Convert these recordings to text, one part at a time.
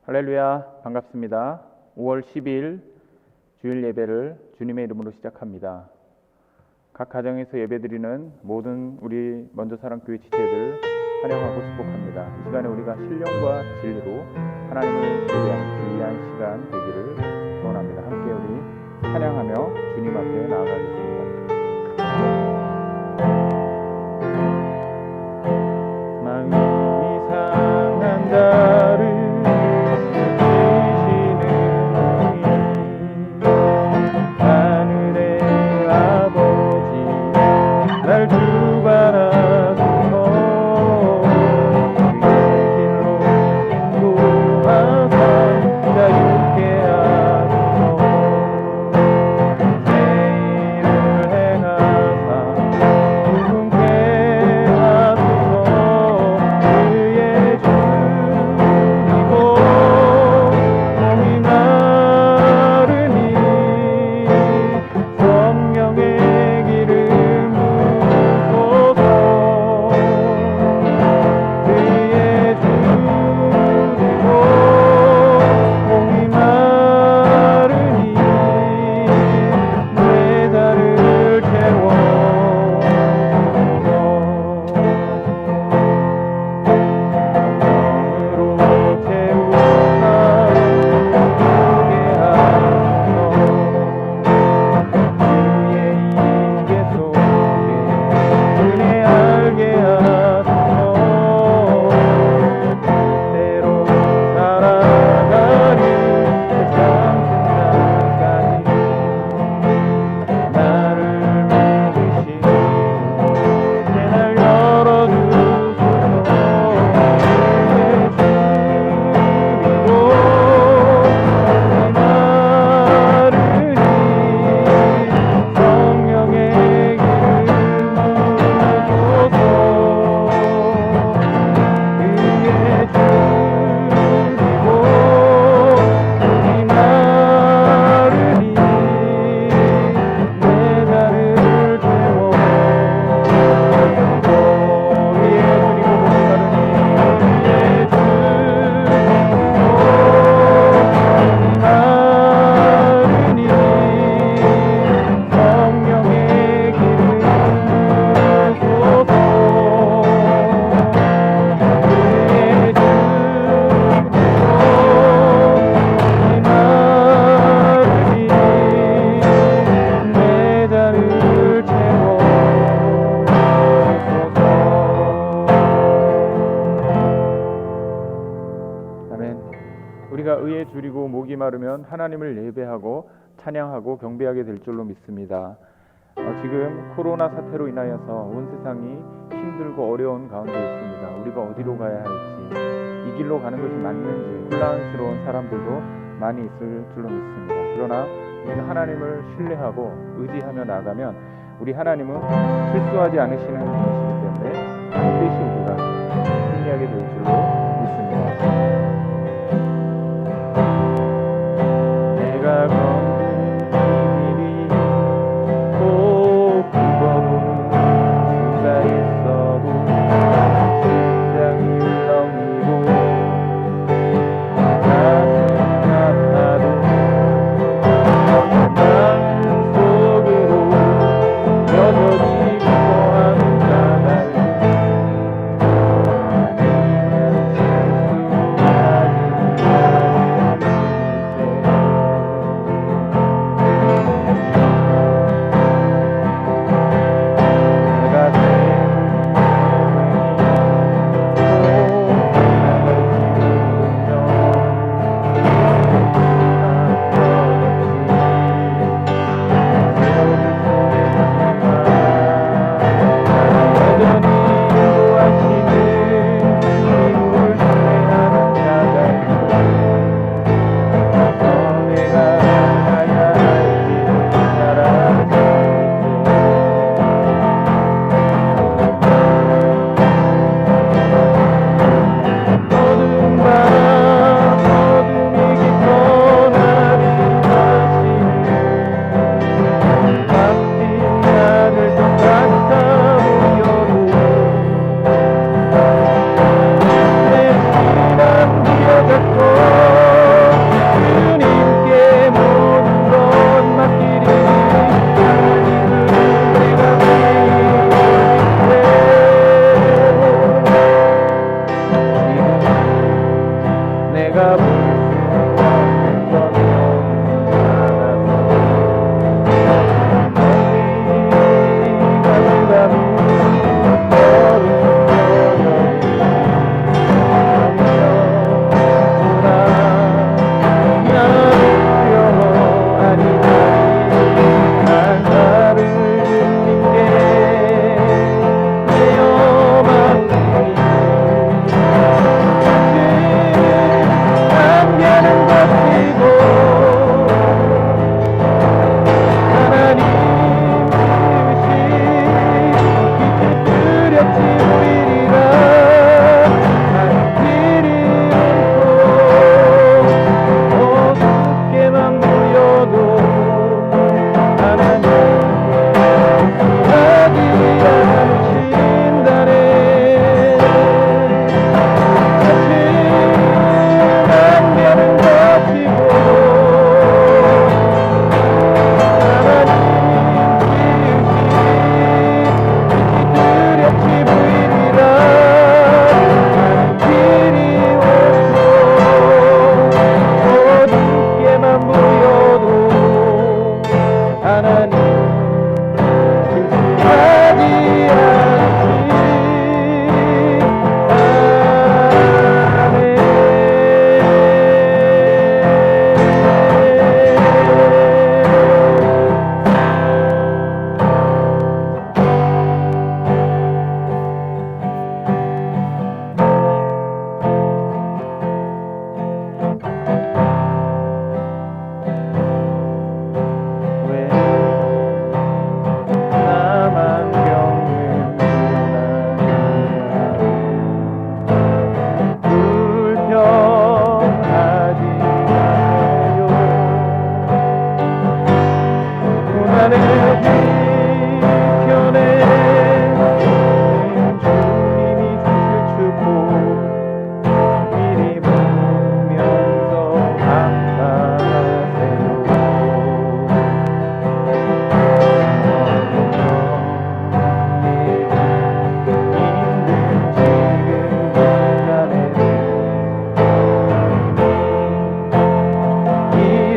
할렐루야, 반갑습니다. 5월 10일 주일 예배를 주님의 이름으로 시작합니다. 각 가정에서 예배드리는 모든 우리 먼저사랑교회 지체들 환영하고 축복합니다. 이 시간에 우리가 신령과 진리로 하나님을 예배하는 귀한 시간 되기를 소원합니다. 함께 우리 찬양하며 주님 앞에 나아가겠습니다. 마음이 상한 자를 의에 줄이고 목이 마르면 하나님을 예배하고 찬양하고 경배하게 될 줄로 믿습니다. 지금 코로나 사태로 인하여서 온 세상이 힘들고 어려운 가운데 있습니다. 우리가 어디로 가야 할지, 이 길로 가는 것이 맞는지 혼란스러운 사람들도 많이 있을 줄로 믿습니다. 그러나 우리가 하나님을 신뢰하고 의지하며 나가면 우리 하나님은 실수하지 않으시는 분이시기 때문에 반드시 우리가 승리하게 될 줄로 믿습니다. 내가 걷는 길이 꼭 굽어보는 수가 있어도 심장이 울렁이고 가슴이 아파도 마음 속으로 여전히 기뻐하는 자들 아니면 실수 내가 볼 수 없는 건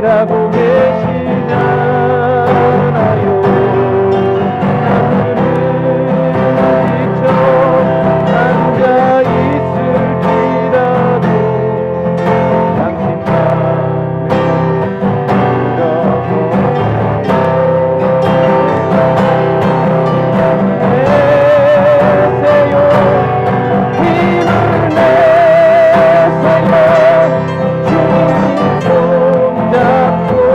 일하고 계시잖아요. 하늘은 지쳐 앉아 있을지라도 당신만을 내세요. 힘을 내세요. 잡고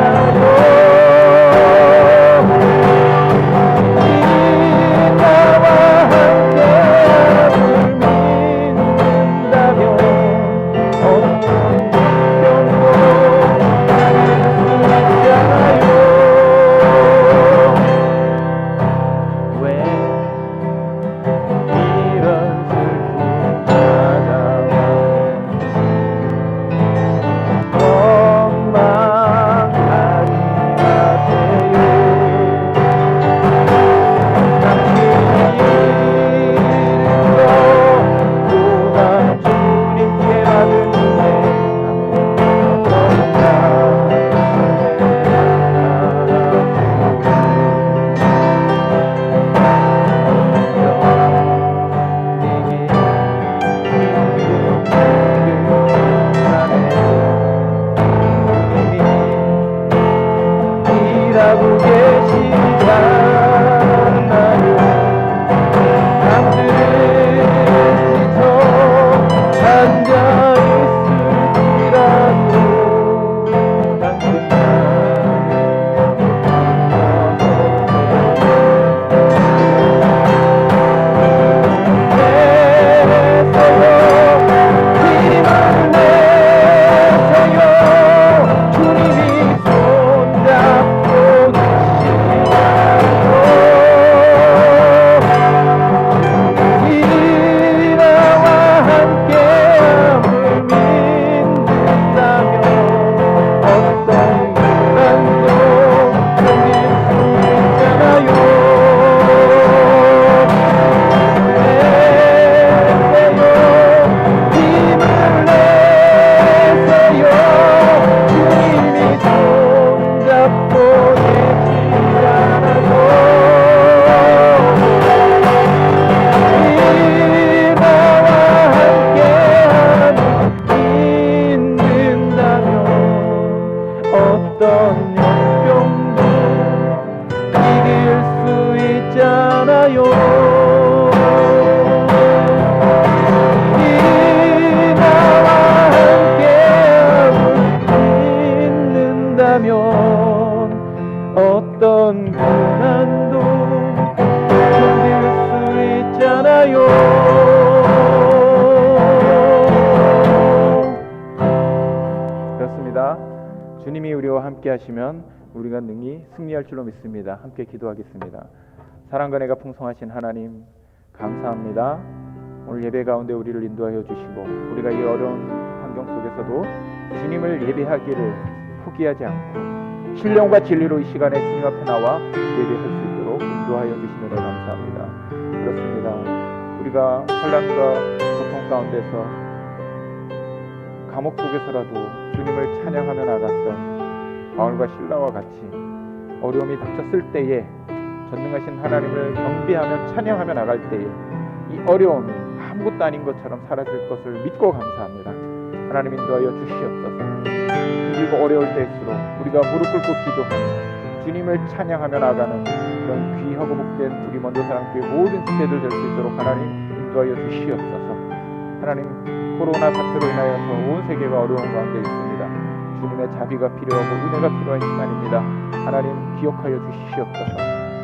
계시잖아요. 이 나와 함께함을 믿는다면 어떤 병도 아닐 수 있잖아요. 왜 이런 슬픔 찾아와 원망하지 마세요. 당신이 잃은 것보다 주님께 받은 은혜 일하고 계시잖아요. 남들은 지쳐 앉아 있을지라도 당신만 내세요. 힘을 내세요. 주님이 손잡고 계시 주님이 우리와 함께 하시면 우리가 능히 승리할 줄로 믿습니다. 함께 기도하겠습니다. 사랑과 은혜가 풍성하신 하나님, 감사합니다. 오늘 예배 가운데 우리를 인도하여 주시고 우리가 이 어려운 환경 속에서도 주님을 예배하기를 포기하지 않고 신령과 진리로 이 시간에 주님 앞에 나와 예배할 수 있도록 인도하여 주시는 데 감사합니다. 그렇습니다. 우리가 환난과 고통 가운데서 감옥 속에서라도 주님을 찬양하며 나갔던 바울과 실라와 같이 어려움이 닥쳤을 때에 전능하신 하나님을 경배하며 찬양하며 나갈 때에 이 어려움이 아무것도 아닌 것처럼 사라질 것을 믿고 감사합니다. 하나님 인도하여 주시옵소서. 힘들고 어려울 때일수록 우리가 무릎 꿇고 기도하며 주님을 찬양하며 나가는 그런 귀하고 복된 우리 먼저 사랑교회 모든 지체들 될 수 있도록 하나님 인도하여 주시옵소서. 하나님, 코로나 사태로 인하여서 온 세계가 어려운 가운데 있습니다. 주님의 자비가 필요하고 은혜가 필요한 시간입니다. 하나님 기억하여 주시옵소서.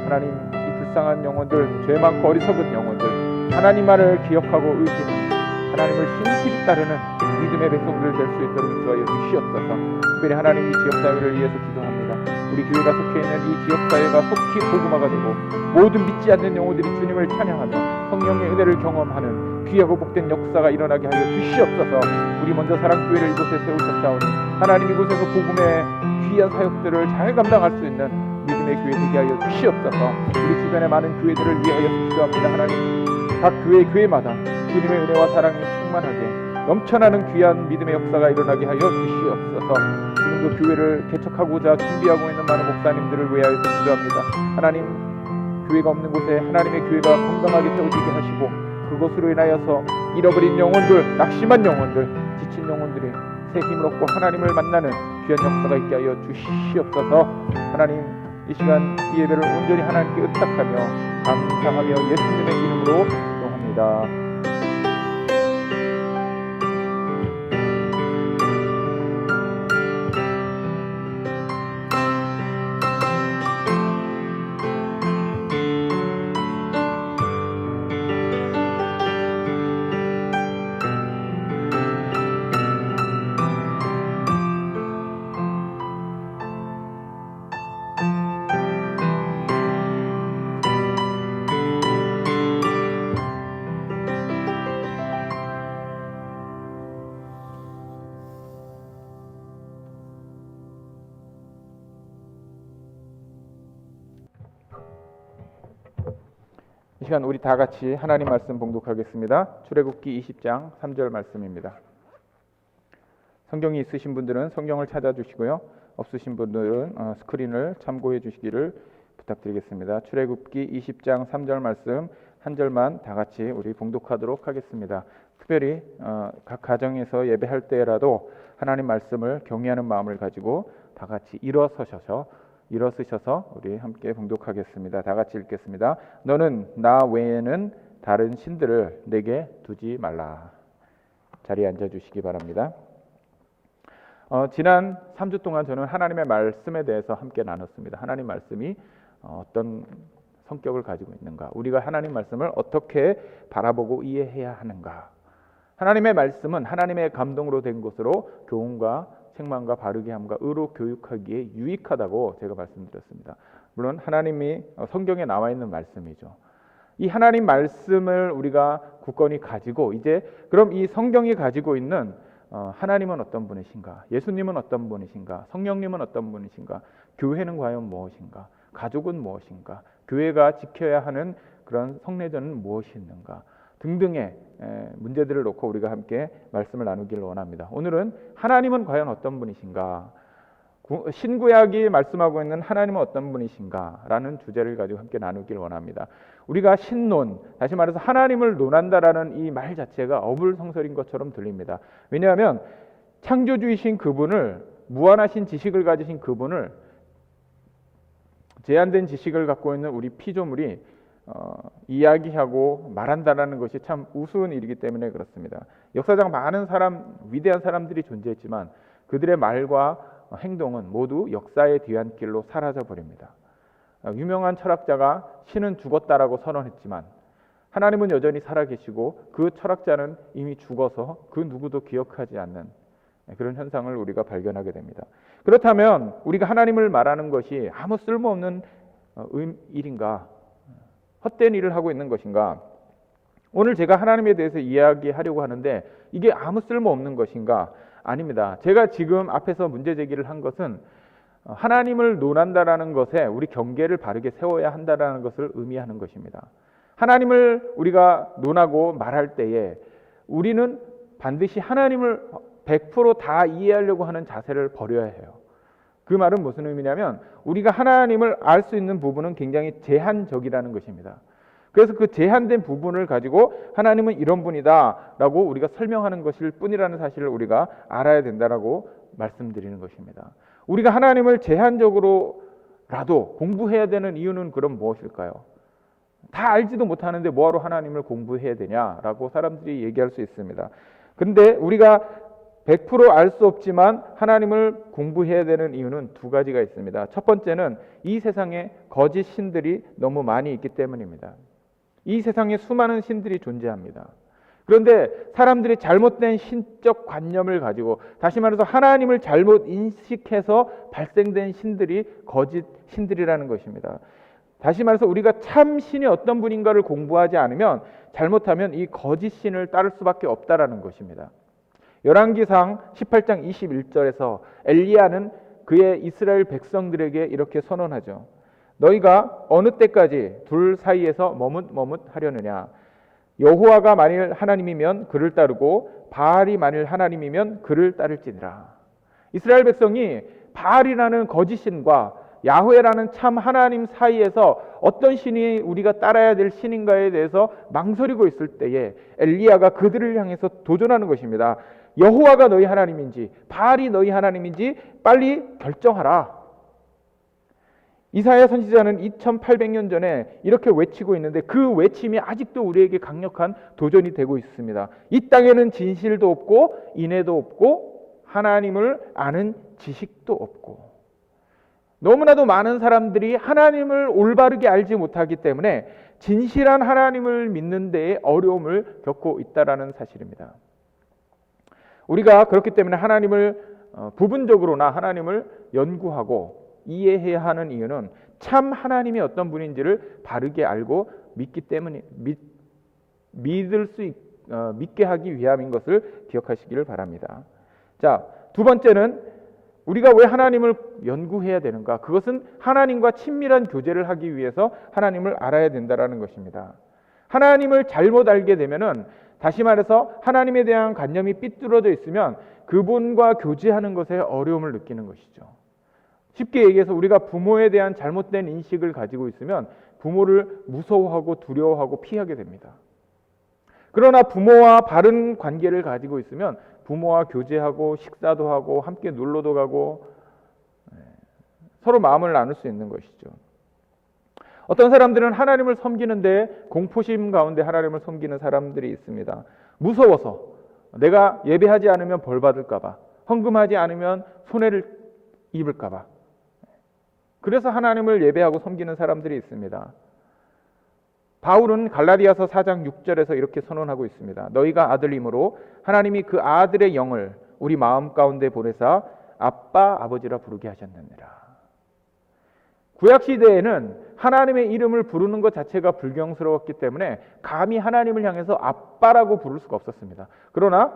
하나님, 이 불쌍한 영혼들, 죄 많고 어리석은 영혼들, 하나님만을 기억하고 의지하는 하나님을 신실히 따르는 믿음의 백성들 될 수 있도록 인도하여 주시옵소서. 특별히 하나님 이 지역사회를 위해서 기도합니다. 우리 교회가 속해 있는 이 지역사회가 속히 복음화가 되고 모든 믿지 않는 영혼들이 주님을 찬양하며 성령의 은혜를 경험하는 귀하고 복된 역사가 일어나게 하여 주시옵소서. 우리 먼저 사랑교회를 이곳에 세우셨사오니 하나님 이곳에서 복음의 귀한 사역들을 잘 감당할 수 있는 믿음의 교회 되게 하여 주시옵소서. 우리 주변의 많은 교회들을 위하여 기도합니다. 하나님, 각 교회마다 주님의 은혜와 사랑이 충만하게 넘쳐나는 귀한 믿음의 역사가 일어나게 하여 주시옵소서. 지금도 교회를 개척하고자 준비하고 있는 많은 목사님들을 위하여서 기도합니다. 하나님, 교회가 없는 곳에 하나님의 교회가 건강하게 세워지게 하시고 그것으로 인하여서 잃어버린 영혼들, 낙심한 영혼들, 지친 영혼들이 새 힘을 얻고 하나님을 만나는 귀한 역사가 있게 하여 주시옵소서. 하나님, 이 시간 이 예배를 온전히 하나님께 의탁하며 감사하며 예수님의 이름으로 기도합니다. 이 시간 우리 다 같이 하나님 말씀 봉독하겠습니다. 출애굽기 20장 3절 말씀입니다. 성경이 있으신 분들은 성경을 찾아주시고요. 없으신 분들은 스크린을 참고해 주시기를 부탁드리겠습니다. 출애굽기 20장 3절 말씀 한 절만 다 같이 우리 봉독하도록 하겠습니다. 특별히 각 가정에서 예배할 때라도 하나님 말씀을 경외하는 마음을 가지고 다 같이 일어서셔서 우리 함께 봉독하겠습니다. 다 같이 읽겠습니다. 너는 나 외에는 다른 신들을 내게 두지 말라. 자리에 앉아주시기 바랍니다. 지난 3주 동안 저는 하나님의 말씀에 대해서 함께 나눴습니다. 하나님 말씀이 어떤 성격을 가지고 있는가, 우리가 하나님 말씀을 어떻게 바라보고 이해해야 하는가. 하나님의 말씀은 하나님의 감동으로 된 것으로 교훈과 책망과 바르게 함과 의로 교육하기에 유익하다고 제가 말씀드렸습니다. 물론 하나님이 성경에 나와 있는 말씀이죠. 이 하나님 말씀을 우리가 굳건히 가지고 이제 그럼 이 성경이 가지고 있는 하나님은 어떤 분이신가, 예수님은 어떤 분이신가, 성령님은 어떤 분이신가, 교회는 과연 무엇인가, 가족은 무엇인가, 교회가 지켜야 하는 그런 성례전은 무엇이 있는가 등등의 문제들을 놓고 우리가 함께 말씀을 나누기를 원합니다. 오늘은 하나님은 과연 어떤 분이신가, 신구약이 말씀하고 있는 하나님은 어떤 분이신가 라는 주제를 가지고 함께 나누기를 원합니다. 우리가 신론, 다시 말해서 하나님을 논한다라는 이 말 자체가 어불성설인 것처럼 들립니다. 왜냐하면 창조주이신 그분을, 무한하신 지식을 가지신 그분을 제한된 지식을 갖고 있는 우리 피조물이 이야기하고 말한다라는 것이 참 우스운 일이기 때문에 그렇습니다. 역사상 많은 위대한 사람들이 존재했지만 그들의 말과 행동은 모두 역사의 뒤안길로 사라져 버립니다. 유명한 철학자가 신은 죽었다라고 선언했지만 하나님은 여전히 살아계시고 그 철학자는 이미 죽어서 그 누구도 기억하지 않는 그런 현상을 우리가 발견하게 됩니다. 그렇다면 우리가 하나님을 말하는 것이 아무 쓸모없는 일인가? 헛된 일을 하고 있는 것인가? 오늘 제가 하나님에 대해서 이야기하려고 하는데 이게 아무 쓸모없는 것인가? 아닙니다. 제가 지금 앞에서 문제 제기를 한 것은 하나님을 논한다라는 것에 우리 경계를 바르게 세워야 한다라는 것을 의미하는 것입니다. 하나님을 우리가 논하고 말할 때에 우리는 반드시 하나님을 100%다 이해하려고 하는 자세를 버려야 해요. 그 말은 무슨 의미냐면 우리가 하나님을 알 수 있는 부분은 굉장히 제한적이라는 것입니다. 그래서 그 제한된 부분을 가지고 하나님은 이런 분이다 라고 우리가 설명하는 것일 뿐이라는 사실을 우리가 알아야 된다라고 말씀드리는 것입니다. 우리가 하나님을 제한적으로라도 공부해야 되는 이유는 그럼 무엇일까요? 다 알지도 못하는데 뭐하러 하나님을 공부해야 되냐라고 사람들이 얘기할 수 있습니다. 근데 우리가 100% 알 수 없지만 하나님을 공부해야 되는 이유는 두 가지가 있습니다. 첫 번째는 이 세상에 거짓 신들이 너무 많이 있기 때문입니다. 이 세상에 수많은 신들이 존재합니다. 그런데 사람들이 잘못된 신적 관념을 가지고, 다시 말해서 하나님을 잘못 인식해서 발생된 신들이 거짓 신들이라는 것입니다. 다시 말해서 우리가 참 신이 어떤 분인가를 공부하지 않으면 잘못하면 이 거짓 신을 따를 수밖에 없다라는 것입니다. 열왕기상 18장 21절에서 엘리야는 그의 이스라엘 백성들에게 이렇게 선언하죠. 너희가 어느 때까지 둘 사이에서 머뭇머뭇하려느냐? 여호와가 만일 하나님이면 그를 따르고 바알이 만일 하나님이면 그를 따를지니라. 이스라엘 백성이 바알이라는 거짓 신과 야훼라는 참 하나님 사이에서 어떤 신이 우리가 따라야 될 신인가에 대해서 망설이고 있을 때에 엘리야가 그들을 향해서 도전하는 것입니다. 여호와가 너희 하나님인지 바알이 너희 하나님인지 빨리 결정하라. 이사야 선지자는 2800년 전에 이렇게 외치고 있는데 그 외침이 아직도 우리에게 강력한 도전이 되고 있습니다. 이 땅에는 진실도 없고 인애도 없고 하나님을 아는 지식도 없고, 너무나도 많은 사람들이 하나님을 올바르게 알지 못하기 때문에 진실한 하나님을 믿는 데에 어려움을 겪고 있다라는 사실입니다. 우리가 그렇기 때문에 하나님을 부분적으로나 하나님을 연구하고 이해해야 하는 이유는 참 하나님이 어떤 분인지를 바르게 알고 믿기 때문에 믿게 하기 위함인 것을 기억하시기를 바랍니다. 자, 두 번째는 우리가 왜 하나님을 연구해야 되는가? 그것은 하나님과 친밀한 교제를 하기 위해서 하나님을 알아야 된다라는 것입니다. 하나님을 잘못 알게 되면은, 다시 말해서 하나님에 대한 관념이 삐뚤어져 있으면 그분과 교제하는 것에 어려움을 느끼는 것이죠. 쉽게 얘기해서 우리가 부모에 대한 잘못된 인식을 가지고 있으면 부모를 무서워하고 두려워하고 피하게 됩니다. 그러나 부모와 바른 관계를 가지고 있으면 부모와 교제하고 식사도 하고 함께 놀러도 가고 서로 마음을 나눌 수 있는 것이죠. 어떤 사람들은 하나님을 섬기는데 공포심 가운데 하나님을 섬기는 사람들이 있습니다. 무서워서, 내가 예배하지 않으면 벌 받을까 봐, 헌금하지 않으면 손해를 입을까 봐, 그래서 하나님을 예배하고 섬기는 사람들이 있습니다. 바울은 갈라디아서 4장 6절에서 이렇게 선언하고 있습니다. 너희가 아들임으로 하나님이 그 아들의 영을 우리 마음 가운데 보내사 아빠 아버지라 부르게 하셨느니라. 구약시대에는 하나님의 이름을 부르는 것 자체가 불경스러웠기 때문에 감히 하나님을 향해서 아빠라고 부를 수가 없었습니다. 그러나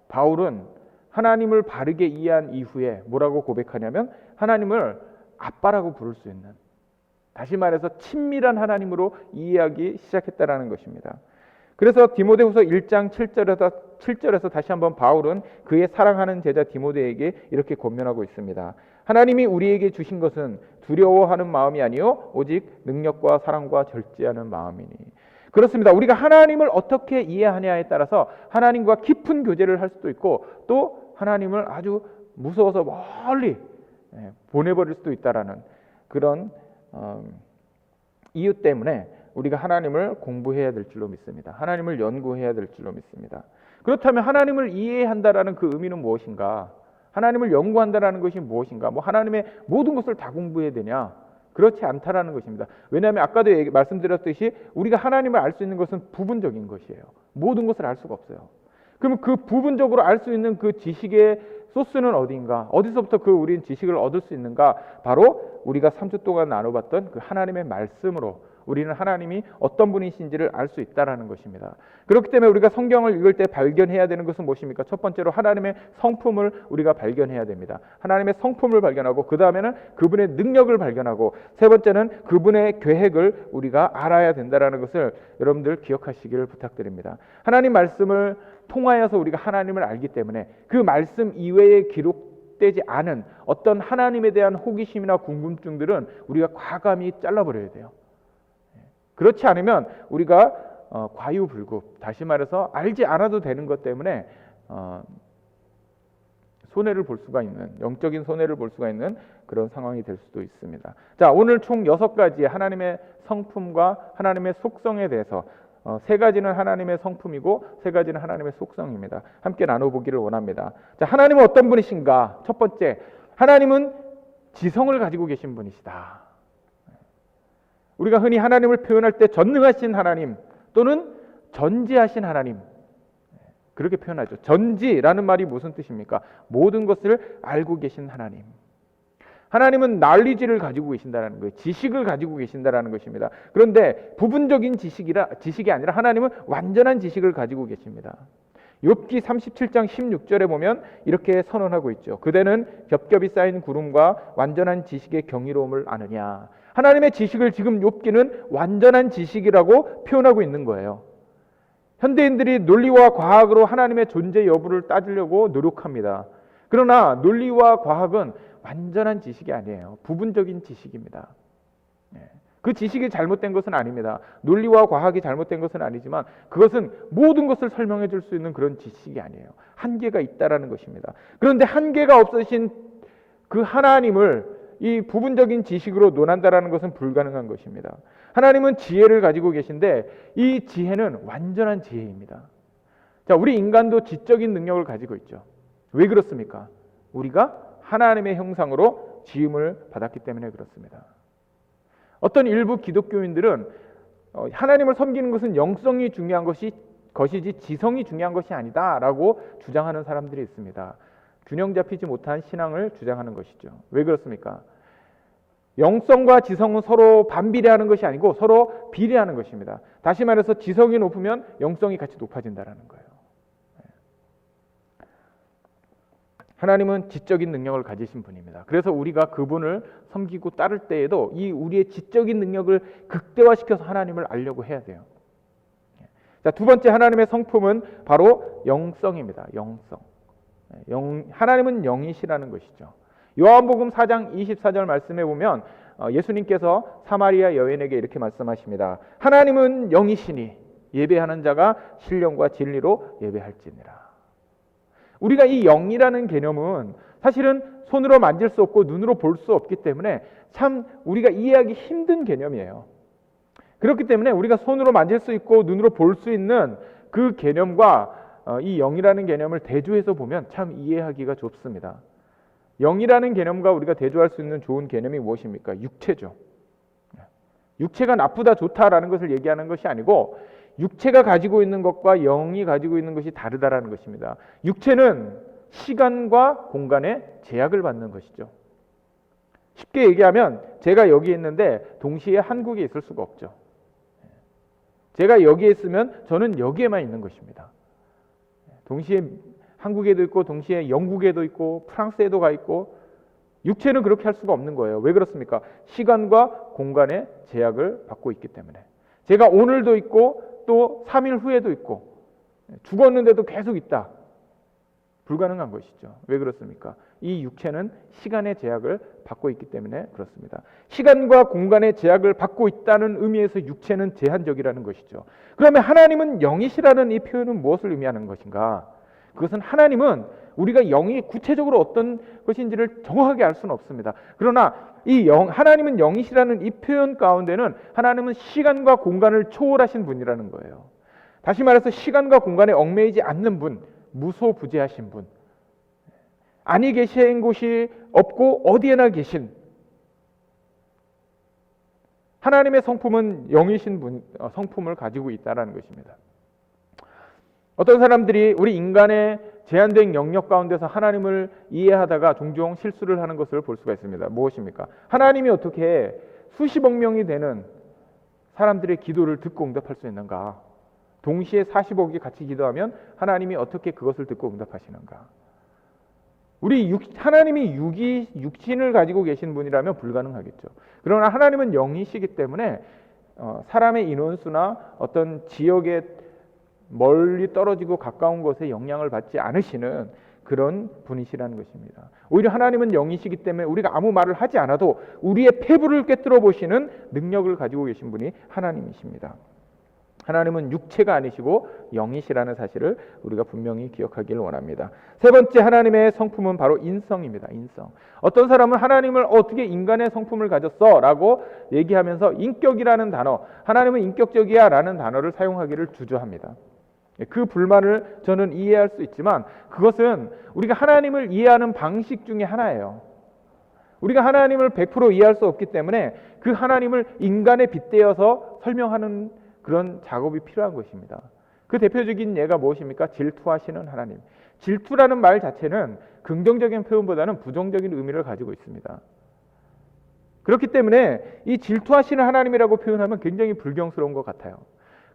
바울은 하나님을 바르게 이해한 이후에 뭐라고 고백하냐면 하나님을 아빠라고 부를 수 있는, 다시 말해서 친밀한 하나님으로 이해하기 시작했다라는 것입니다. 그래서 디모데후서 1장 7절에서 다시 한번 바울은 그의 사랑하는 제자 디모데에게 이렇게 권면하고 있습니다. 하나님이 우리에게 주신 것은 두려워하는 마음이 아니요 오직 능력과 사랑과 절제하는 마음이니. 그렇습니다. 우리가 하나님을 어떻게 이해하냐에 따라서 하나님과 깊은 교제를 할 수도 있고, 또 하나님을 아주 무서워서 멀리 보내버릴 수도 있다라는 그런 이유 때문에 우리가 하나님을 공부해야 될 줄로 믿습니다. 하나님을 연구해야 될 줄로 믿습니다. 그렇다면 하나님을 이해한다라는 그 의미는 무엇인가? 하나님을 연구한다라는 것이 무엇인가? 하나님의 모든 것을 다 공부해야 되냐? 그렇지 않다라는 것입니다. 왜냐하면 아까도 말씀드렸듯이 우리가 하나님을 알 수 있는 것은 부분적인 것이에요. 모든 것을 알 수가 없어요. 그러면 그 부분적으로 알 수 있는 그 지식의 소스는 어디인가? 어디서부터 그 우리는 지식을 얻을 수 있는가? 바로 우리가 3주 동안 나눠봤던 그 하나님의 말씀으로 우리는 하나님이 어떤 분이신지를 알 수 있다라는 것입니다. 그렇기 때문에 우리가 성경을 읽을 때 발견해야 되는 것은 무엇입니까? 첫 번째로 하나님의 성품을 우리가 발견해야 됩니다. 하나님의 성품을 발견하고, 그 다음에는 그분의 능력을 발견하고, 세 번째는 그분의 계획을 우리가 알아야 된다라는 것을 여러분들 기억하시기를 부탁드립니다. 하나님 말씀을 통하여서 우리가 하나님을 알기 때문에 그 말씀 이외에 기록되지 않은 어떤 하나님에 대한 호기심이나 궁금증들은 우리가 과감히 잘라버려야 돼요. 그렇지 않으면 우리가 과유불급, 다시 말해서 알지 않아도 되는 것 때문에 손해를 볼 수가 있는, 영적인 손해를 볼 수가 있는 그런 상황이 될 수도 있습니다. 자, 오늘 총 6가지의 하나님의 성품과 하나님의 속성에 대해서 3가지는 하나님의 성품이고 3가지는 하나님의 속성입니다. 함께 나눠보기를 원합니다. 자, 하나님은 어떤 분이신가? 첫 번째, 하나님은 지성을 가지고 계신 분이시다. 우리가 흔히 하나님을 표현할 때 전능하신 하나님 또는 전지하신 하나님, 그렇게 표현하죠. 전지라는 말이 무슨 뜻입니까? 모든 것을 알고 계신 하나님. 하나님은 knowledge를 가지고 계신다는 거예요. 지식을 가지고 계신다는 것입니다. 그런데 부분적인 지식이 아니라 하나님은 완전한 지식을 가지고 계십니다. 욥기 37장 16절에 보면 이렇게 선언하고 있죠. 그대는 겹겹이 쌓인 구름과 완전한 지식의 경이로움을 아느냐. 하나님의 지식을 지금 욥기는 완전한 지식이라고 표현하고 있는 거예요. 현대인들이 논리와 과학으로 하나님의 존재 여부를 따지려고 노력합니다. 그러나 논리와 과학은 완전한 지식이 아니에요. 부분적인 지식입니다. 그 지식이 잘못된 것은 아닙니다. 논리와 과학이 잘못된 것은 아니지만 그것은 모든 것을 설명해 줄 수 있는 그런 지식이 아니에요. 한계가 있다라는 것입니다. 그런데 한계가 없으신 그 하나님을 이 부분적인 지식으로 논한다라는 것은 불가능한 것입니다. 하나님은 지혜를 가지고 계신데 이 지혜는 완전한 지혜입니다. 자, 우리 인간도 지적인 능력을 가지고 있죠. 왜 그렇습니까? 우리가 하나님의 형상으로 지음을 받았기 때문에 그렇습니다. 어떤 일부 기독교인들은 하나님을 섬기는 것은 영성이 중요한 것이지 지성이 중요한 것이 아니다라고 주장하는 사람들이 있습니다. 균형 잡히지 못한 신앙을 주장하는 것이죠. 왜 그렇습니까? 영성과 지성은 서로 반비례하는 것이 아니고 서로 비례하는 것입니다. 다시 말해서 지성이 높으면 영성이 같이 높아진다는 거예요. 하나님은 지적인 능력을 가지신 분입니다. 그래서 우리가 그분을 섬기고 따를 때에도 이 우리의 지적인 능력을 극대화시켜서 하나님을 알려고 해야 돼요. 자, 두 번째 하나님의 성품은 바로 영성입니다. 영성. 하나님은 영이시라는 것이죠. 요한복음 4장 24절 말씀에 보면 예수님께서 사마리아 여인에게 이렇게 말씀하십니다. 하나님은 영이시니 예배하는 자가 신령과 진리로 예배할지니라. 우리가 이 영이라는 개념은 사실은 손으로 만질 수 없고 눈으로 볼 수 없기 때문에 참 우리가 이해하기 힘든 개념이에요. 그렇기 때문에 우리가 손으로 만질 수 있고 눈으로 볼 수 있는 그 개념과 이 영이라는 개념을 대조해서 보면 참 이해하기가 좁습니다. 영이라는 개념과 우리가 대조할 수 있는 좋은 개념이 무엇입니까? 육체죠. 육체가 나쁘다 좋다라는 것을 얘기하는 것이 아니고 육체가 가지고 있는 것과 영이 가지고 있는 것이 다르다라는 것입니다. 육체는 시간과 공간의 제약을 받는 것이죠. 쉽게 얘기하면 제가 여기 있는데 동시에 한국에 있을 수가 없죠. 제가 여기에 있으면 저는 여기에만 있는 것입니다. 동시에 한국에도 있고 동시에 영국에도 있고 프랑스에도 가 있고 육체는 그렇게 할 수가 없는 거예요. 왜 그렇습니까? 시간과 공간의 제약을 받고 있기 때문에. 제가 오늘도 있고 또 3일 후에도 있고 죽었는데도 계속 있다. 불가능한 것이죠. 왜 그렇습니까? 이 육체는 시간의 제약을 받고 있기 때문에 그렇습니다. 시간과 공간의 제약을 받고 있다는 의미에서 육체는 제한적이라는 것이죠. 그러면 하나님은 영이시라는 이 표현은 무엇을 의미하는 것인가? 그것은 하나님은 우리가 영이 구체적으로 어떤 것인지를 정확하게 알 수는 없습니다. 그러나 하나님은 영이시라는 이 표현 가운데는 하나님은 시간과 공간을 초월하신 분이라는 거예요. 다시 말해서 시간과 공간에 얽매이지 않는 분, 무소부재하신 분, 아니 계신 곳이 없고 어디에나 계신 하나님의 성품은 영이신 분, 성품을 가지고 있다는 것입니다. 어떤 사람들이 우리 인간의 제한된 영역 가운데서 하나님을 이해하다가 종종 실수를 하는 것을 볼 수가 있습니다. 무엇입니까? 하나님이 어떻게 수십억 명이 되는 사람들의 기도를 듣고 응답할 수 있는가? 동시에 40억이 같이 기도하면 하나님이 어떻게 그것을 듣고 응답하시는가? 하나님이 육신을 가지고 계신 분이라면 불가능하겠죠. 그러나 하나님은 영이시기 때문에 사람의 인원수나 어떤 지역에 멀리 떨어지고 가까운 곳에 영향을 받지 않으시는 그런 분이시라는 것입니다. 오히려 하나님은 영이시기 때문에 우리가 아무 말을 하지 않아도 우리의 폐부를 꿰뚫어 보시는 능력을 가지고 계신 분이 하나님이십니다. 하나님은 육체가 아니시고 영이시라는 사실을 우리가 분명히 기억하기를 원합니다. 세 번째 하나님의 성품은 바로 인성입니다. 인성. 어떤 사람은 하나님을 어떻게 인간의 성품을 가졌어? 라고 얘기하면서 인격이라는 단어, 하나님은 인격적이야 라는 단어를 사용하기를 주저합니다. 그 불만을 저는 이해할 수 있지만 그것은 우리가 하나님을 이해하는 방식 중에 하나예요. 우리가 하나님을 100% 이해할 수 없기 때문에 그 하나님을 인간에 빗대어서 설명하는 그런 작업이 필요한 것입니다. 그 대표적인 예가 무엇입니까? 질투하시는 하나님. 질투라는 말 자체는 긍정적인 표현보다는 부정적인 의미를 가지고 있습니다. 그렇기 때문에 이 질투하시는 하나님이라고 표현하면 굉장히 불경스러운 것 같아요.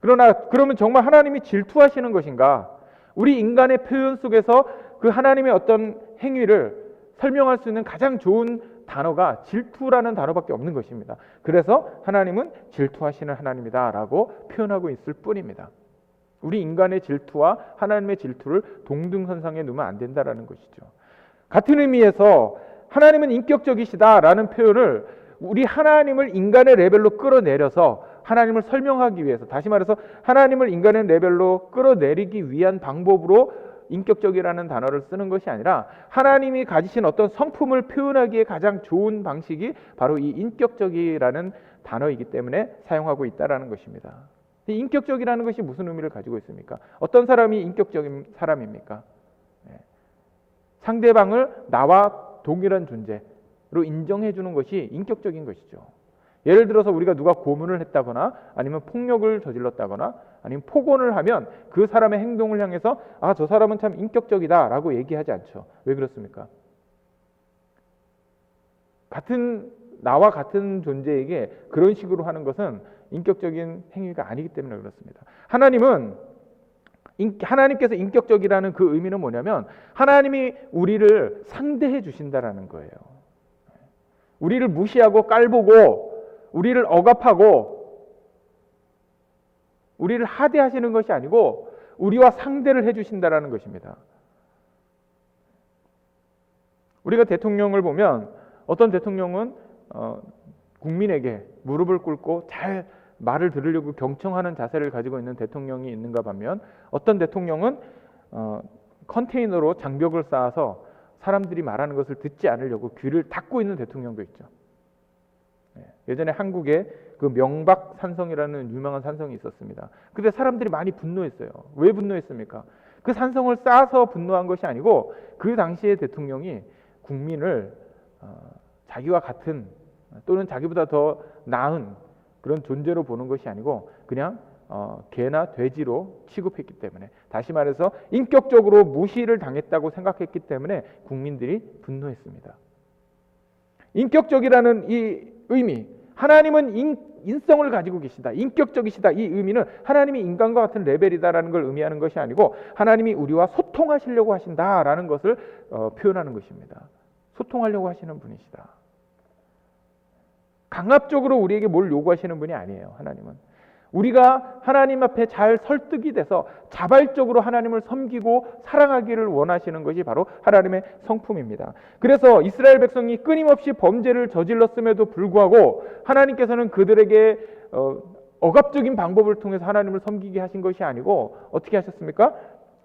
그러면 정말 하나님이 질투하시는 것인가? 우리 인간의 표현 속에서 그 하나님의 어떤 행위를 설명할 수 있는 가장 좋은 단어가 질투라는 단어밖에 없는 것입니다. 그래서 하나님은 질투하시는 하나님이다 라고 표현하고 있을 뿐입니다. 우리 인간의 질투와 하나님의 질투를 동등선상에 놓으면 안 된다라는 것이죠. 같은 의미에서 하나님은 인격적이시다라는 표현을 우리 하나님을 인간의 레벨로 끌어내려서 하나님을 설명하기 위해서, 다시 말해서 하나님을 인간의 레벨로 끌어내리기 위한 방법으로 인격적이라는 단어를 쓰는 것이 아니라 하나님이 가지신 어떤 성품을 표현하기에 가장 좋은 방식이 바로 이 인격적이라는 단어이기 때문에 사용하고 있다는 것입니다. 이 인격적이라는 것이 무슨 의미를 가지고 있습니까? 어떤 사람이 인격적인 사람입니까? 상대방을 나와 동일한 존재로 인정해 주는 것이 인격적인 것이죠. 예를 들어서 우리가 누가 고문을 했다거나 아니면 폭력을 저질렀다거나 아니면 폭언을 하면 그 사람의 행동을 향해서 아, 저 사람은 참 인격적이다 라고 얘기하지 않죠. 왜 그렇습니까? 나와 같은 존재에게 그런 식으로 하는 것은 인격적인 행위가 아니기 때문에 그렇습니다. 하나님께서 인격적이라는 그 의미는 뭐냐면 하나님이 우리를 상대해 주신다라는 거예요. 우리를 무시하고 깔보고 우리를 억압하고 우리를 하대하시는 것이 아니고 우리와 상대를 해주신다라는 것입니다. 우리가 대통령을 보면 어떤 대통령은 국민에게 무릎을 꿇고 잘 말을 들으려고 경청하는 자세를 가지고 있는 대통령이 있는가 반면 어떤 대통령은 컨테이너로 장벽을 쌓아서 사람들이 말하는 것을 듣지 않으려고 귀를 닫고 있는 대통령도 있죠. 예전에 한국에 그 명박산성이라는 유명한 산성이 있었습니다. 그때 사람들이 많이 분노했어요. 왜 분노했습니까? 그 산성을 쌓아서 분노한 것이 아니고 그 당시의 대통령이 국민을 자기와 같은 또는 자기보다 더 나은 그런 존재로 보는 것이 아니고 그냥 개나 돼지로 취급했기 때문에, 다시 말해서 인격적으로 무시를 당했다고 생각했기 때문에 국민들이 분노했습니다. 인격적이라는 이 의미, 하나님은 인성을 가지고 계시다, 인격적이시다, 이 의미는 하나님이 인간과 같은 레벨이다라는 걸 의미하는 것이 아니고 하나님이 우리와 소통하시려고 하신다라는 것을 표현하는 것입니다. 소통하려고 하시는 분이시다. 강압적으로 우리에게 뭘 요구하시는 분이 아니에요. 하나님은 우리가 하나님 앞에 잘 설득이 돼서 자발적으로 하나님을 섬기고 사랑하기를 원하시는 것이 바로 하나님의 성품입니다. 그래서 이스라엘 백성이 끊임없이 범죄를 저질렀음에도 불구하고 하나님께서는 그들에게 억압적인 방법을 통해서 하나님을 섬기게 하신 것이 아니고 어떻게 하셨습니까?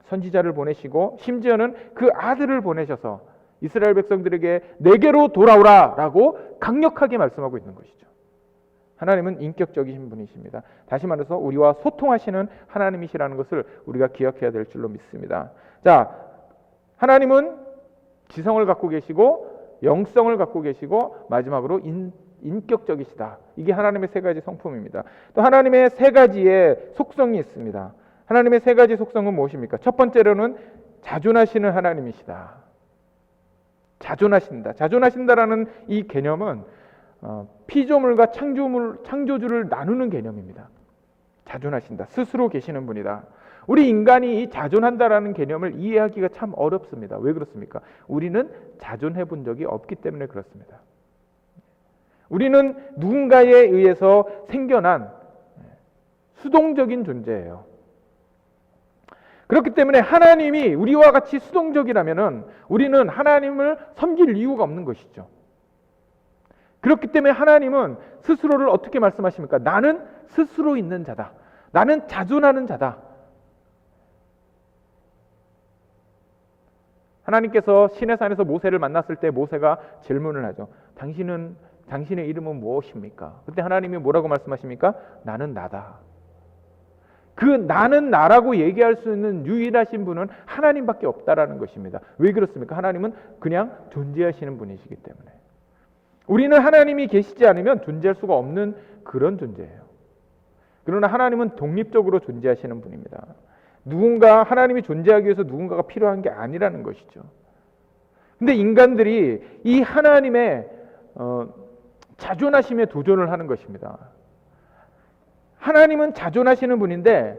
선지자를 보내시고 심지어는 그 아들을 보내셔서 이스라엘 백성들에게 내게로 돌아오라 라고 강력하게 말씀하고 있는 것이죠. 하나님은 인격적이신 분이십니다. 다시 말해서 우리와 소통하시는 하나님이시라는 것을 우리가 기억해야 될 줄로 믿습니다. 자, 하나님은 지성을 갖고 계시고 영성을 갖고 계시고 마지막으로 인격적이시다. 이게 하나님의 세 가지 성품입니다. 또 하나님의 세 가지의 속성이 있습니다. 하나님의 세 가지 속성은 무엇입니까? 첫 번째로는 자존하시는 하나님이시다. 자존하신다. 자존하신다라는 이 개념은 피조물과 창조주를 나누는 개념입니다. 자존하신다. 스스로 계시는 분이다. 우리 인간이 이 자존한다라는 개념을 이해하기가 참 어렵습니다. 왜 그렇습니까? 우리는 자존해 본 적이 없기 때문에 그렇습니다. 우리는 누군가에 의해서 생겨난 수동적인 존재예요. 그렇기 때문에 하나님이 우리와 같이 수동적이라면 우리는 하나님을 섬길 이유가 없는 것이죠. 그렇기 때문에 하나님은 스스로를 어떻게 말씀하십니까? 나는 스스로 있는 자다. 나는 자존하는 자다. 하나님께서 시내산에서 모세를 만났을 때 모세가 질문을 하죠. 당신의 이름은 무엇입니까? 그때 하나님이 뭐라고 말씀하십니까? 나는 나다. 그 나는 나라고 얘기할 수 있는 유일하신 분은 하나님밖에 없다라는 것입니다. 왜 그렇습니까? 하나님은 그냥 존재하시는 분이시기 때문에. 우리는 하나님이 계시지 않으면 존재할 수가 없는 그런 존재예요. 그러나 하나님은 독립적으로 존재하시는 분입니다. 하나님이 존재하기 위해서 누군가가 필요한 게 아니라는 것이죠. 근데 인간들이 이 하나님의 자존하심에 도전을 하는 것입니다. 하나님은 자존하시는 분인데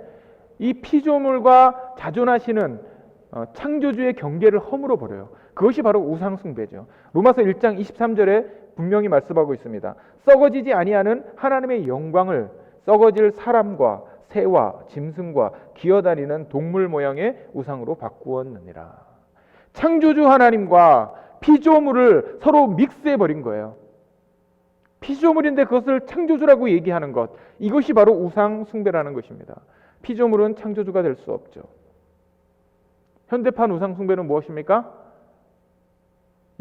이 피조물과 자존하시는 창조주의 경계를 허물어 버려요. 그것이 바로 우상숭배죠. 로마서 1장 23절에 분명히 말씀하고 있습니다. 썩어지지 아니하는 하나님의 영광을 썩어질 사람과 새와 짐승과 기어다니는 동물 모양의 우상으로 바꾸었느니라. 창조주 하나님과 피조물을 서로 믹스해 버린 거예요. 피조물인데 그것을 창조주라고 얘기하는 것, 이것이 바로 우상 숭배라는 것입니다. 피조물은 창조주가 될 수 없죠. 현대판 우상 숭배는 무엇입니까?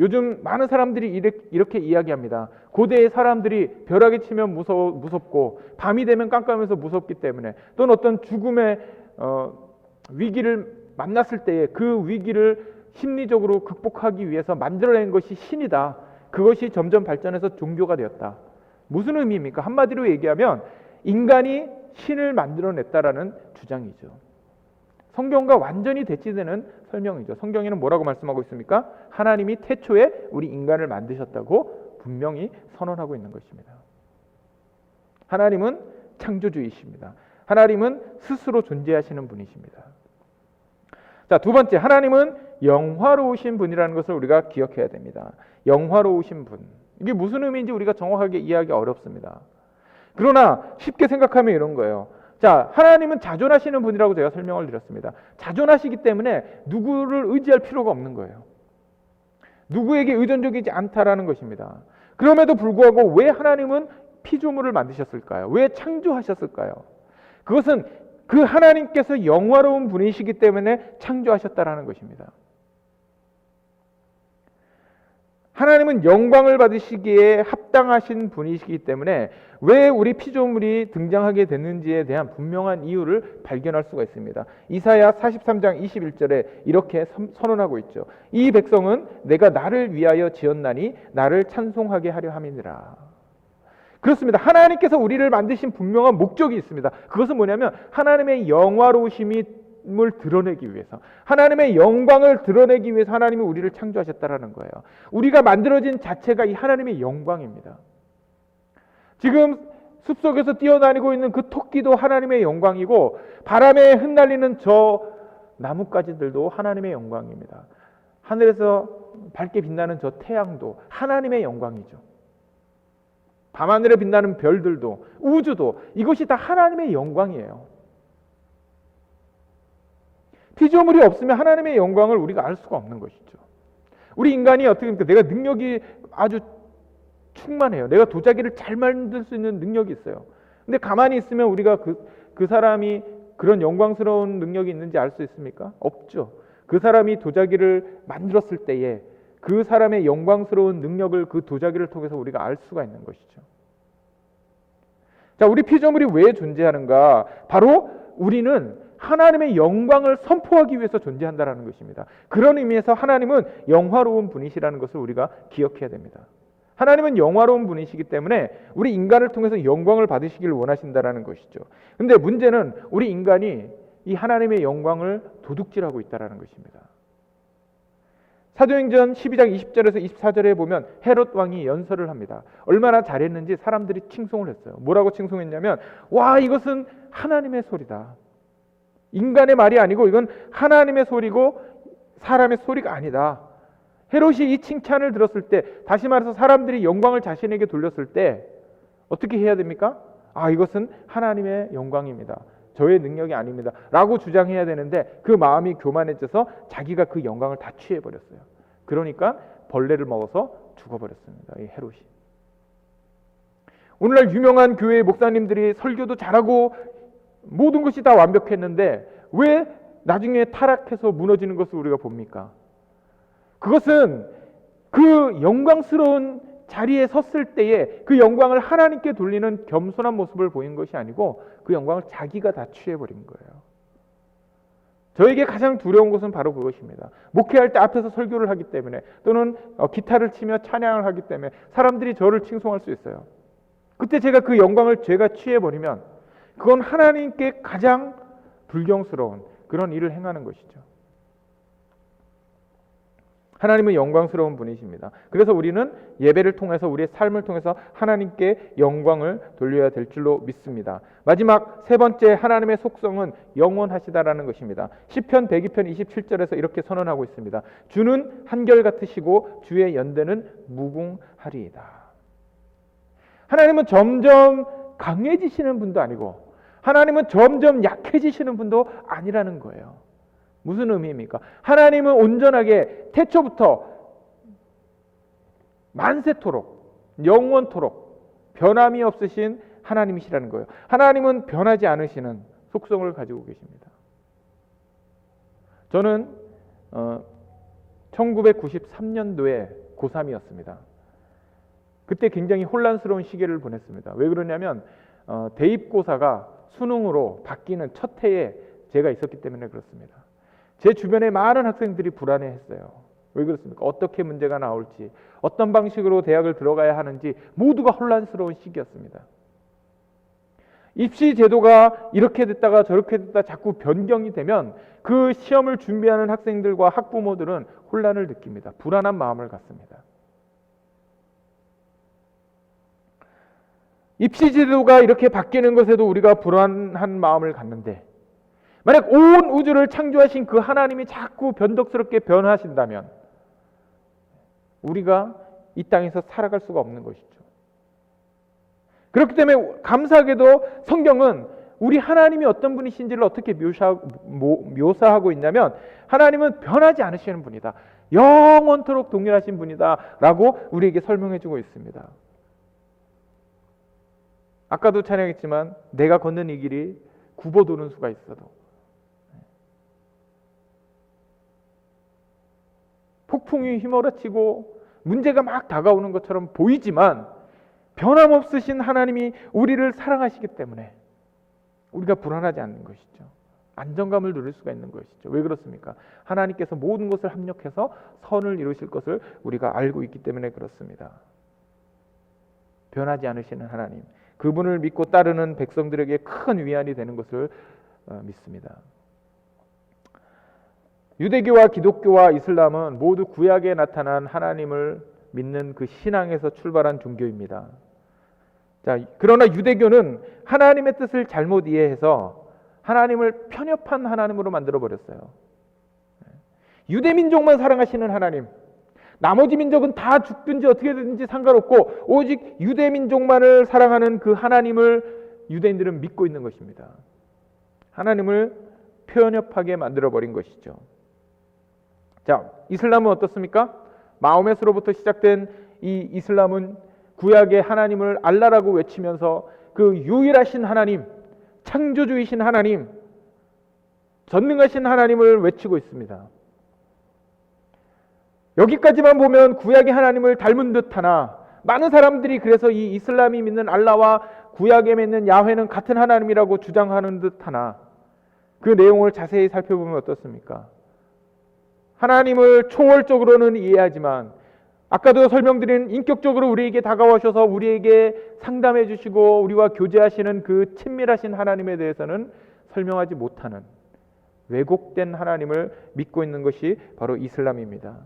요즘 많은 사람들이 이렇게 이야기합니다. 고대의 사람들이 벼락이 치면 무섭고 밤이 되면 깜깜해서 무섭기 때문에, 또는 어떤 죽음의 위기를 만났을 때에 그 위기를 심리적으로 극복하기 위해서 만들어낸 것이 신이다. 그것이 점점 발전해서 종교가 되었다. 무슨 의미입니까? 한마디로 얘기하면 인간이 신을 만들어냈다라는 주장이죠. 성경과 완전히 대치되는 설명이죠. 성경에는 뭐라고 말씀하고 있습니까? 하나님이 태초에 우리 인간을 만드셨다고 분명히 선언하고 있는 것입니다. 하나님은 창조주이십니다. 하나님은 스스로 존재하시는 분이십니다. 자, 두 번째, 하나님은 영화로우신 분이라는 것을 우리가 기억해야 됩니다. 영화로우신 분. 이게 무슨 의미인지 우리가 정확하게 이해하기 어렵습니다. 그러나 쉽게 생각하면 이런 거예요. 자, 하나님은 자존하시는 분이라고 제가 설명을 드렸습니다. 자존하시기 때문에 누구를 의지할 필요가 없는 거예요. 누구에게 의존적이지 않다라는 것입니다. 그럼에도 불구하고 왜 하나님은 피조물을 만드셨을까요? 왜 창조하셨을까요? 그것은 그 하나님께서 영화로운 분이시기 때문에 창조하셨다라는 것입니다. 하나님은 영광을 받으시기에 합당하신 분이시기 때문에 왜 우리 피조물이 등장하게 됐는지에 대한 분명한 이유를 발견할 수가 있습니다. 이사야 43장 21절에 이렇게 선언하고 있죠. 이 백성은 내가 나를 위하여 지었나니 나를 찬송하게 하려 함이니라. 그렇습니다. 하나님께서 우리를 만드신 분명한 목적이 있습니다. 그것은 뭐냐면 하나님의 영화로우심을 드러내기 위해서, 하나님의 영광을 드러내기 위해서 하나님이 우리를 창조하셨다라는 거예요. 우리가 만들어진 자체가 이 하나님의 영광입니다. 지금 숲속에서 뛰어다니고 있는 그 토끼도 하나님의 영광이고, 바람에 흩날리는 저 나뭇가지들도 하나님의 영광입니다. 하늘에서 밝게 빛나는 저 태양도 하나님의 영광이죠. 밤하늘에 빛나는 별들도, 우주도, 이것이 다 하나님의 영광이에요. 피조물이 없으면 하나님의 영광을 우리가 알 수가 없는 것이죠. 우리 인간이 어떻게 합니까? 내가 능력이 아주 충만해요. 내가 도자기를 잘 만들 수 있는 능력이 있어요. 근데 가만히 있으면 우리가 그 사람이 그런 영광스러운 능력이 있는지 알 수 있습니까? 없죠. 그 사람이 도자기를 만들었을 때에 그 사람의 영광스러운 능력을 그 도자기를 통해서 우리가 알 수가 있는 것이죠. 자, 우리 피조물이 왜 존재하는가? 바로 우리는 하나님의 영광을 선포하기 위해서 존재한다는 것입니다. 그런 의미에서 하나님은 영화로운 분이시라는 것을 우리가 기억해야 됩니다. 하나님은 영화로운 분이시기 때문에 우리 인간을 통해서 영광을 받으시길 원하신다는 것이죠. 그런데 문제는 우리 인간이 이 하나님의 영광을 도둑질하고 있다는 것입니다. 사도행전 12장 20절에서 24절에 보면 헤롯 왕이 연설을 합니다. 얼마나 잘했는지 사람들이 칭송을 했어요. 뭐라고 칭송했냐면, 와, 이것은 하나님의 소리다. 인간의 말이 아니고 이건 하나님의 소리고 사람의 소리가 아니다. 헤롯이 이 칭찬을 들었을 때, 다시 말해서 사람들이 영광을 자신에게 돌렸을 때 어떻게 해야 됩니까? 아, 이것은 하나님의 영광입니다. 저의 능력이 아닙니다. 라고 주장해야 되는데 그 마음이 교만해져서 자기가 그 영광을 다 취해버렸어요. 그러니까 벌레를 먹어서 죽어버렸습니다. 이 헤롯이. 오늘날 유명한 교회 목사님들이 설교도 잘하고 모든 것이 다 완벽했는데 왜 나중에 타락해서 무너지는 것을 우리가 봅니까? 그것은 그 영광스러운 자리에 섰을 때에 그 영광을 하나님께 돌리는 겸손한 모습을 보인 것이 아니고 그 영광을 자기가 다 취해버린 거예요. 저에게 가장 두려운 것은 바로 그것입니다. 목회할 때 앞에서 설교를 하기 때문에 또는 기타를 치며 찬양을 하기 때문에 사람들이 저를 칭송할 수 있어요. 그때 제가 그 영광을 제가 취해버리면 그건 하나님께 가장 불경스러운 그런 일을 행하는 것이죠. 하나님은 영광스러운 분이십니다. 그래서 우리는 예배를 통해서 우리의 삶을 통해서 하나님께 영광을 돌려야 될 줄로 믿습니다. 마지막 세 번째 하나님의 속성은 영원하시다라는 것입니다. 시편 102편 27절에서 이렇게 선언하고 있습니다. 주는 한결같으시고 주의 연대는 무궁하리이다. 하나님은 점점 강해지시는 분도 아니고 하나님은 점점 약해지시는 분도 아니라는 거예요. 무슨 의미입니까? 하나님은 온전하게 태초부터 만세토록 영원토록 변함이 없으신 하나님이시라는 거예요. 하나님은 변하지 않으시는 속성을 가지고 계십니다. 저는 1993년도에 고3이었습니다. 그때 굉장히 혼란스러운 시기를 보냈습니다. 왜 그러냐면 대입고사가 수능으로 바뀌는 첫 해에 제가 있었기 때문에 그렇습니다. 제 주변에 많은 학생들이 불안해했어요. 왜 그렇습니까? 어떻게 문제가 나올지, 어떤 방식으로 대학을 들어가야 하는지 모두가 혼란스러운 시기였습니다. 입시 제도가 이렇게 됐다가 저렇게 됐다 자꾸 변경이 되면 그 시험을 준비하는 학생들과 학부모들은 혼란을 느낍니다. 불안한 마음을 갖습니다. 입시 제도가 이렇게 바뀌는 것에도 우리가 불안한 마음을 갖는데 만약 온 우주를 창조하신 그 하나님이 자꾸 변덕스럽게 변하신다면 우리가 이 땅에서 살아갈 수가 없는 것이죠. 그렇기 때문에 감사하게도 성경은 우리 하나님이 어떤 분이신지를 어떻게 묘사하고 있냐면 하나님은 변하지 않으시는 분이다. 영원토록 동일하신 분이다 라고 우리에게 설명해주고 있습니다. 아까도 찬양했지만 내가 걷는 이 길이 굽어도는 수가 있어도 폭풍이 휘몰아치고 문제가 막 다가오는 것처럼 보이지만 변함없으신 하나님이 우리를 사랑하시기 때문에 우리가 불안하지 않는 것이죠. 안정감을 누릴 수가 있는 것이죠. 왜 그렇습니까? 하나님께서 모든 것을 합력해서 선을 이루실 것을 우리가 알고 있기 때문에 그렇습니다. 변하지 않으시는 하나님, 그분을 믿고 따르는 백성들에게 큰 위안이 되는 것을 믿습니다. 유대교와 기독교와 이슬람은 모두 구약에 나타난 하나님을 믿는 그 신앙에서 출발한 종교입니다. 자, 그러나 유대교는 하나님의 뜻을 잘못 이해해서 하나님을 편협한 하나님으로 만들어 버렸어요. 유대 민족만 사랑하시는 하나님, 나머지 민족은 다 죽든지 어떻게 되든지 상관없고 오직 유대 민족만을 사랑하는 그 하나님을 유대인들은 믿고 있는 것입니다. 하나님을 편협하게 만들어 버린 것이죠. 자, 이슬람은 어떻습니까? 마호메스로부터 시작된 이 이슬람은 구약의 하나님을 알라라고 외치면서 그 유일하신 하나님, 창조주이신 하나님, 전능하신 하나님을 외치고 있습니다. 여기까지만 보면 구약의 하나님을 닮은 듯하나 많은 사람들이 그래서 이 이슬람이 믿는 알라와 구약에 믿는 야훼는 같은 하나님이라고 주장하는 듯하나 그 내용을 자세히 살펴보면 어떻습니까? 하나님을 초월적으로는 이해하지만 아까도 설명드린 인격적으로 우리에게 다가오셔서 우리에게 상담해 주시고 우리와 교제하시는 그 친밀하신 하나님에 대해서는 설명하지 못하는 왜곡된 하나님을 믿고 있는 것이 바로 이슬람입니다.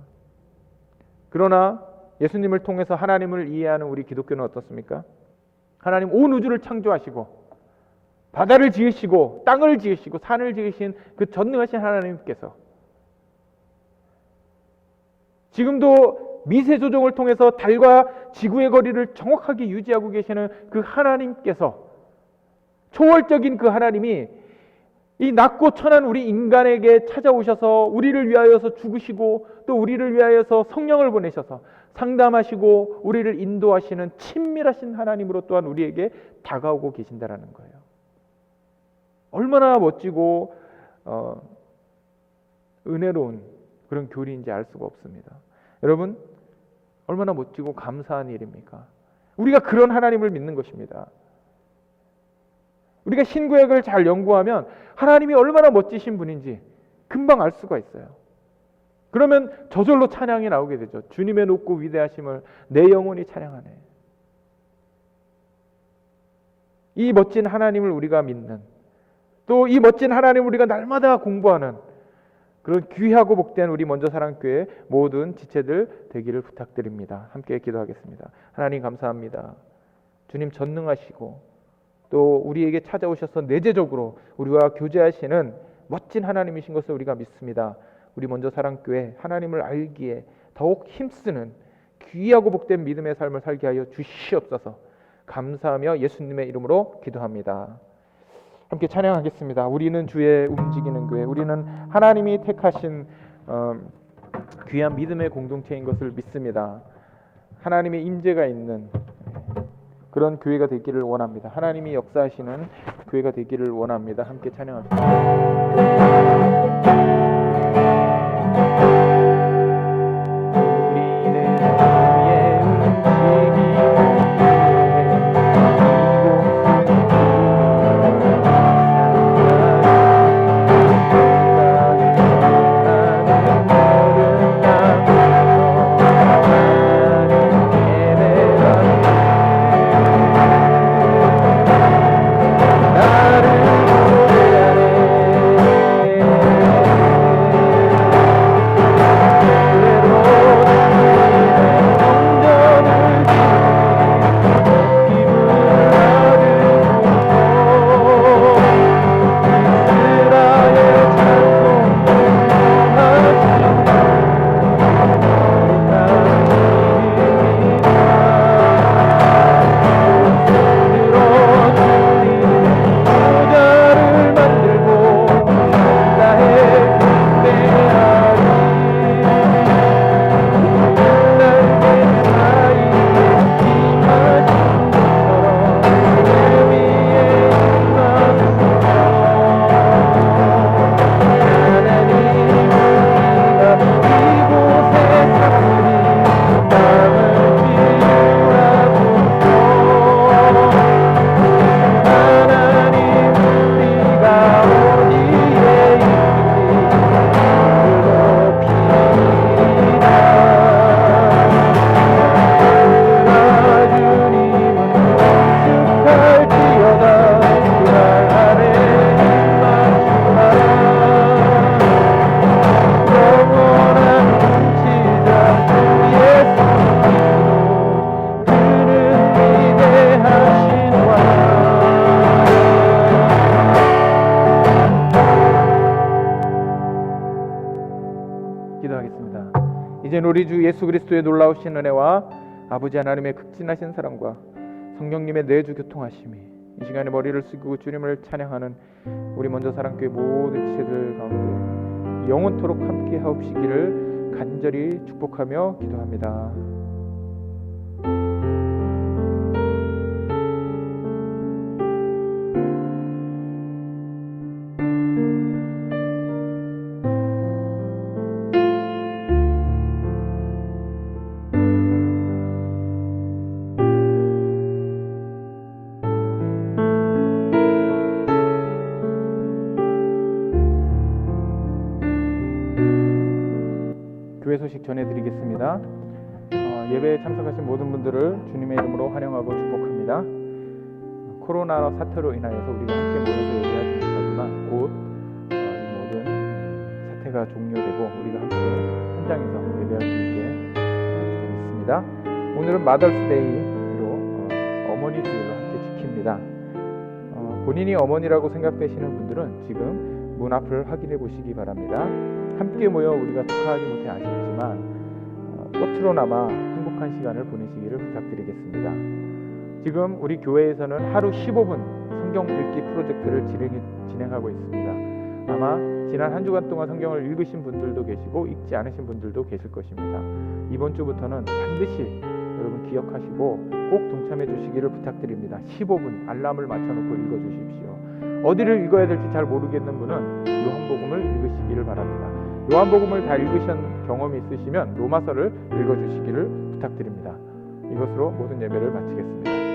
그러나 예수님을 통해서 하나님을 이해하는 우리 기독교는 어떻습니까? 하나님 온 우주를 창조하시고 바다를 지으시고 땅을 지으시고 산을 지으신 그 전능하신 하나님께서 지금도 미세 조종을 통해서 달과 지구의 거리를 정확하게 유지하고 계시는 그 하나님께서, 초월적인 그 하나님이 이 낮고 천한 우리 인간에게 찾아오셔서 우리를 위하여서 죽으시고 또 우리를 위하여서 성령을 보내셔서 상담하시고 우리를 인도하시는 친밀하신 하나님으로 또한 우리에게 다가오고 계신다라는 거예요. 얼마나 멋지고 은혜로운 그런 교리인지 알 수가 없습니다. 여러분, 얼마나 멋지고 감사한 일입니까? 우리가 그런 하나님을 믿는 것입니다. 우리가 신구약을 잘 연구하면 하나님이 얼마나 멋지신 분인지 금방 알 수가 있어요. 그러면 저절로 찬양이 나오게 되죠. 주님의 높고 위대하심을 내 영혼이 찬양하네. 이 멋진 하나님을 우리가 믿는, 또 이 멋진 하나님을 우리가 날마다 공부하는 그런 귀하고 복된 우리 먼저 사랑교회 모든 지체들 되기를 부탁드립니다. 함께 기도하겠습니다. 하나님 감사합니다. 주님 전능하시고 또 우리에게 찾아오셔서 내재적으로 우리와 교제하시는 멋진 하나님이신 것을 우리가 믿습니다. 우리 먼저 사랑교회 하나님을 알기에 더욱 힘쓰는 귀하고 복된 믿음의 삶을 살게 하여 주시옵소서. 감사하며 예수님의 이름으로 기도합니다. 함께 찬양하겠습니다. 우리는 주의 움직이는 교회, 우리는 하나님이 택하신 귀한 믿음의 공동체인 것을 믿습니다. 하나님의 임재가 있는 그런 교회가 되기를 원합니다. 하나님이 역사하시는 교회가 되기를 원합니다. 함께 찬양합시다. 기도하겠습니다. 이제 우리 주 예수 그리스도의 놀라우신 은혜와 아버지 하나님의 극진하신 사랑과 성령님의 내주 교통하심이 이 시간에 머리를 숙이고 주님을 찬양하는 우리 먼저 사랑교회 모든 지체들 가운데 영원토록 함께 하옵시기를 간절히 축복하며 기도합니다. 교회 소식 전해드리겠습니다. 예배에 참석하신 모든 분들을 주님의 이름으로 환영하고 축복합니다. 코로나 사태로 인하여서 우리가 함께 모여서 예배하지 못하지만 곧 이 모든 사태가 종료되고 우리가 함께 현장에서 예배할 수 있게 하겠습니다. 오늘은 마더스데이로 어머니 주일로 함께 지킵니다. 본인이 어머니라고 생각되시는 분들은 지금 문 앞을 확인해 보시기 바랍니다. 함께 모여 우리가 축하하지 못해 아쉽지만 꽃으로나마 행복한 시간을 보내시기를 부탁드리겠습니다. 지금 우리 교회에서는 하루 15분 성경 읽기 프로젝트를 진행하고 있습니다. 아마 지난 한 주간 동안 성경을 읽으신 분들도 계시고 읽지 않으신 분들도 계실 것입니다. 이번 주부터는 반드시 여러분 기억하시고 꼭 동참해 주시기를 부탁드립니다. 15분 알람을 맞춰놓고 읽어주십시오. 어디를 읽어야 될지 잘 모르겠는 분은 요한복음을 읽으시기를 바랍니다. 요한복음을 다 읽으신 경험이 있으시면 로마서를 읽어주시기를 부탁드립니다. 이것으로 모든 예배를 마치겠습니다.